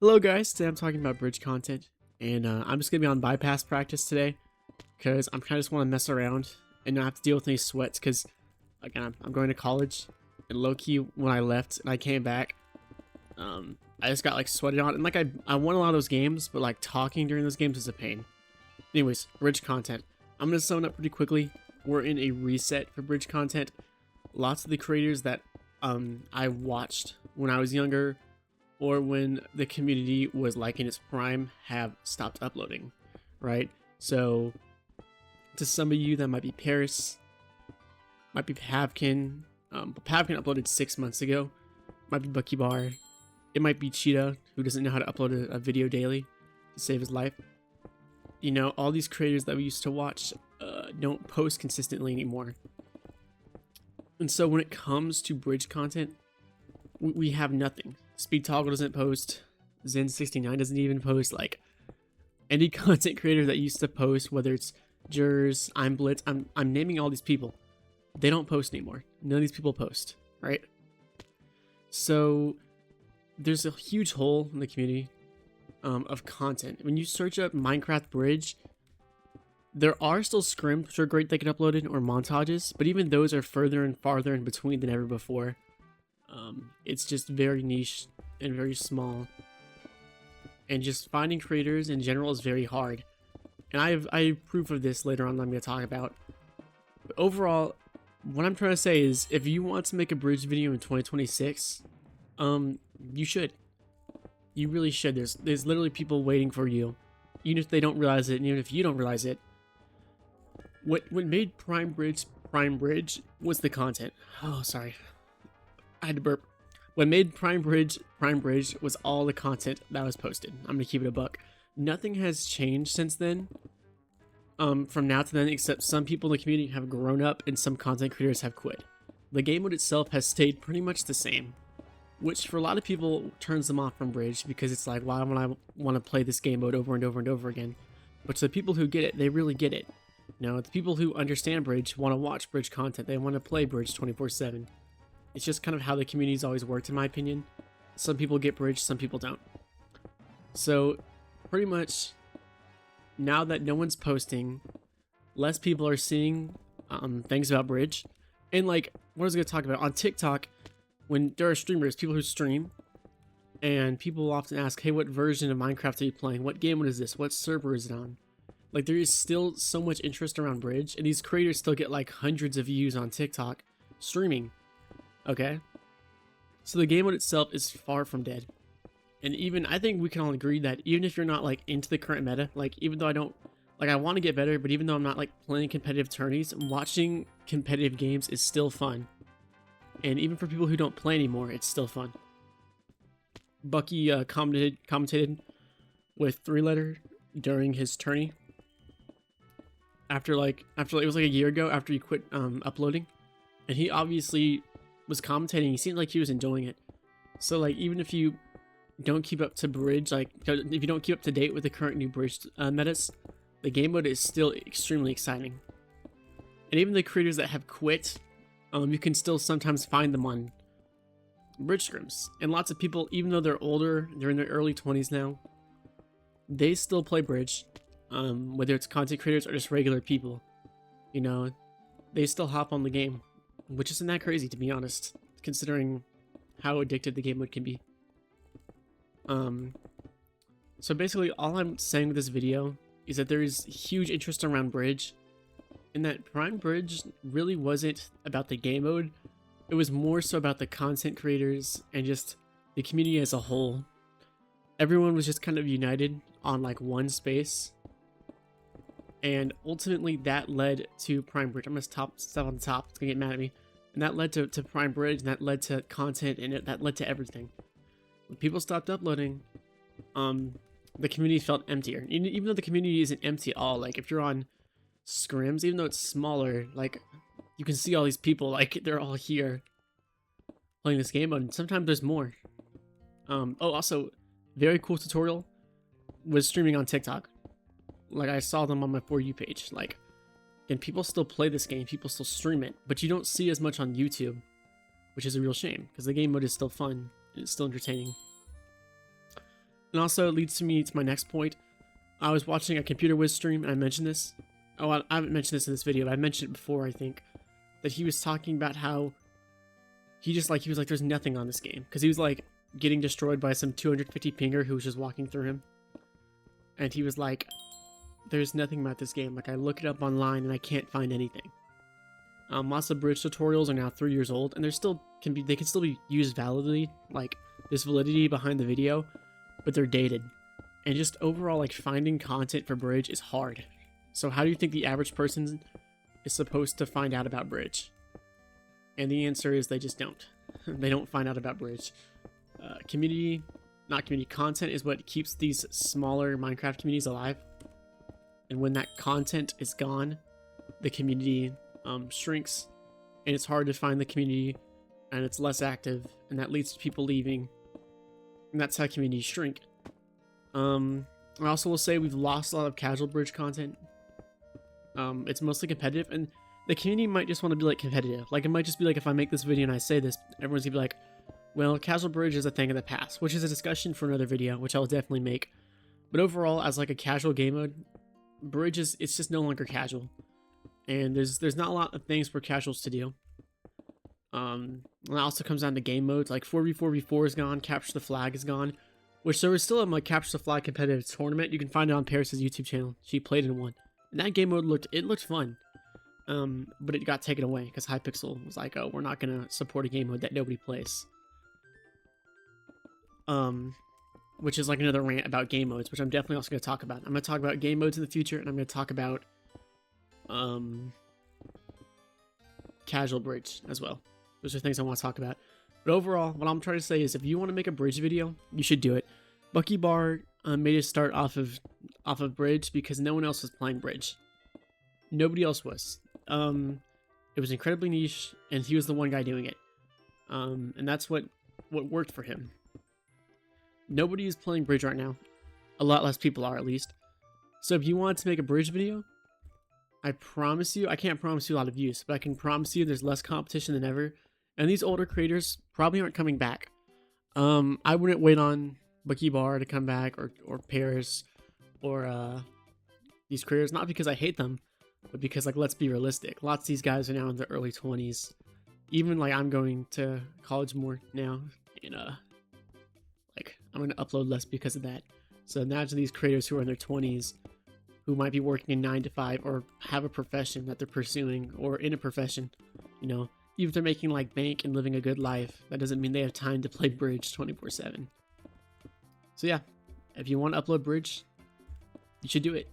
Hello guys, today I'm talking about bridge content, and I'm just going to be on bypass practice today, because I'm kind of just want to mess around and not have to deal with any sweats, because, again, I'm going to college, and low-key, when I left and I came back, I just got, like, sweated on, and, like, I won a lot of those games, but, like, talking during those games is a pain. Anyways, bridge content. I'm going to sum it up pretty quickly. We're in a reset for bridge content. Lots of the creators that, I watched when I was younger, or when the community was like in its prime, have stopped uploading, right? So to some of you that might be Paris, might be Pavkin, but Pavkin uploaded 6 months ago, might be Bucky Bar, it might be Cheetah, who doesn't know how to upload a video daily to save his life. You know, all these creators that we used to watch don't post consistently anymore. And so when it comes to bridge content, we have nothing. Speed Toggle doesn't post. Zen69 doesn't even post. Like, any content creator that used to post, whether it's Jers, I'm Blitz, I'm naming all these people. They don't post anymore. None of these people post, right? So there's a huge hole in the community of content. When you search up Minecraft Bridge, there are still scrims which are great that get uploaded, or montages, but even those are further and farther in between than ever before. It's just very niche and very small, and just finding creators in general is very hard. And I have proof of this later on that I'm going to talk about. But overall, what I'm trying to say is, if you want to make a bridge video in 2026, you should. You really should. There's literally people waiting for you, even if they don't realize it, and even if you don't realize it. What made Prime Bridge was the content. Oh, sorry. I had to burp. What made Prime Bridge was all the content that was posted. I'm gonna keep it a buck. Nothing has changed since then. From now to then, except some people in the community have grown up and some content creators have quit. The game mode itself has stayed pretty much the same, which for a lot of people turns them off from Bridge, because it's like, why would I want to play this game mode over and over and over again? But to the people who get it, they really get it. Now, the people who understand Bridge want to watch Bridge content. They want to play Bridge 24/7. It's just kind of how the community's always worked, in my opinion. Some people get Bridge, some people don't. So, pretty much, now that no one's posting, less people are seeing things about Bridge. And, like, what I was going to talk about, on TikTok, when there are streamers, people who stream, and people often ask, hey, what version of Minecraft are you playing? What game mode is this? What server is it on? Like, there is still so much interest around Bridge, and these creators still get, like, hundreds of views on TikTok streaming. Okay, so the game mode itself is far from dead. And even, I think we can all agree that even if you're not, like, into the current meta, like, even though I want to get better, but even though I'm not, like, playing competitive tourneys, watching competitive games is still fun. And even for people who don't play anymore, it's still fun. Bucky commentated with 3-letter during his tourney. After it was like a year ago, after he quit uploading. And he obviously was commentating. He seemed like he was enjoying it. So, like, even if you don't keep up to Bridge, like, if you don't keep up to date with the current new Bridge metas, the game mode is still extremely exciting. And even the creators that have quit, you can still sometimes find them on Bridge scrims. And lots of people, even though they're older, they're in their early 20s now, they still play Bridge. Whether it's content creators or just regular people, you know, they still hop on the game. Which isn't that crazy, to be honest, considering how addictive the game mode can be. So basically, all I'm saying with this video is that there is huge interest around Bridge, and that Prime Bridge really wasn't about the game mode. It was more so about the content creators and just the community as a whole. Everyone was just kind of united on, like, one space. And ultimately, that led to Prime Bridge. I'm going to stop on the top. It's going to get mad at me. And that led to Prime Bridge, and that led to content, and that led to everything. When people stopped uploading, the community felt emptier. Even though the community isn't empty at all. Like, if you're on scrims, even though it's smaller, like, you can see all these people, like, they're all here playing this game mode. And sometimes there's more. Oh, also, very cool tutorial was streaming on TikTok. Like, I saw them on my For You page. Like, and people still play this game, people still stream it, but you don't see as much on YouTube, which is a real shame, because the game mode is still fun, and it's still entertaining. And also it leads me to my next point. I was watching a Computer Wiz stream and I mentioned this. Oh, I haven't mentioned this in this video, but I mentioned it before, I think. That he was talking about how he was like, there's nothing on this game. Because he was like getting destroyed by some 250 pinger who was just walking through him. And he was like, there's nothing about this game. Like, I look it up online and I can't find anything. Lots of bridge tutorials are now 3 years old, and they can still be used validly, like there's validity behind the video, but they're dated. And just overall, like, finding content for bridge is hard. So how do you think the average person is supposed to find out about bridge? And the answer is they just don't. They don't find out about bridge. Community content is what keeps these smaller Minecraft communities alive. And when that content is gone, the community shrinks, and it's hard to find the community, and it's less active, and that leads to people leaving, and that's how communities shrink. I also will say we've lost a lot of casual bridge content. It's mostly competitive, and the community might just want to be like competitive. Like, it might just be like, if I make this video and I say this, everyone's gonna be like, well, casual bridge is a thing of the past, which is a discussion for another video, which I'll definitely make. But overall, as like a casual game mode, bridge it's just no longer casual. And there's not a lot of things for casuals to do. And it also comes down to game modes, like 4v4v4 is gone, Capture the Flag is gone, which there was still a like Capture the Flag competitive tournament. You can find it on Paris' YouTube channel. She played in one. And that game mode looked fun. But it got taken away because Hypixel was like, oh, we're not gonna support a game mode that nobody plays. Which is like another rant about game modes, which I'm definitely also gonna talk about. I'm gonna talk about game modes in the future, and I'm gonna talk about casual bridge as well. Those are things I want to talk about. But overall, what I'm trying to say is, if you want to make a bridge video, you should do it. Bucky Bar made it start off of bridge because no one else was playing bridge. Nobody else was. It was incredibly niche, and he was the one guy doing it. And that's what worked for him. Nobody is playing bridge right now. A lot less people are, at least. So if you want to make a bridge video, I promise you, I can't promise you a lot of views, but I can promise you there's less competition than ever. And these older creators probably aren't coming back. I wouldn't wait on Bucky Bar to come back, or Paris, or these creators, not because I hate them, but because, like, let's be realistic. Lots of these guys are now in their early 20s. Even, like, I'm going to college more now, and like, I'm going to upload less because of that. So imagine these creators who are in their 20s, who might be working a 9 to 5, or have a profession that they're pursuing, or in a profession, you know. Even if they're making like bank and living a good life, that doesn't mean they have time to play bridge 24/7. So yeah, if you want to upload bridge, you should do it.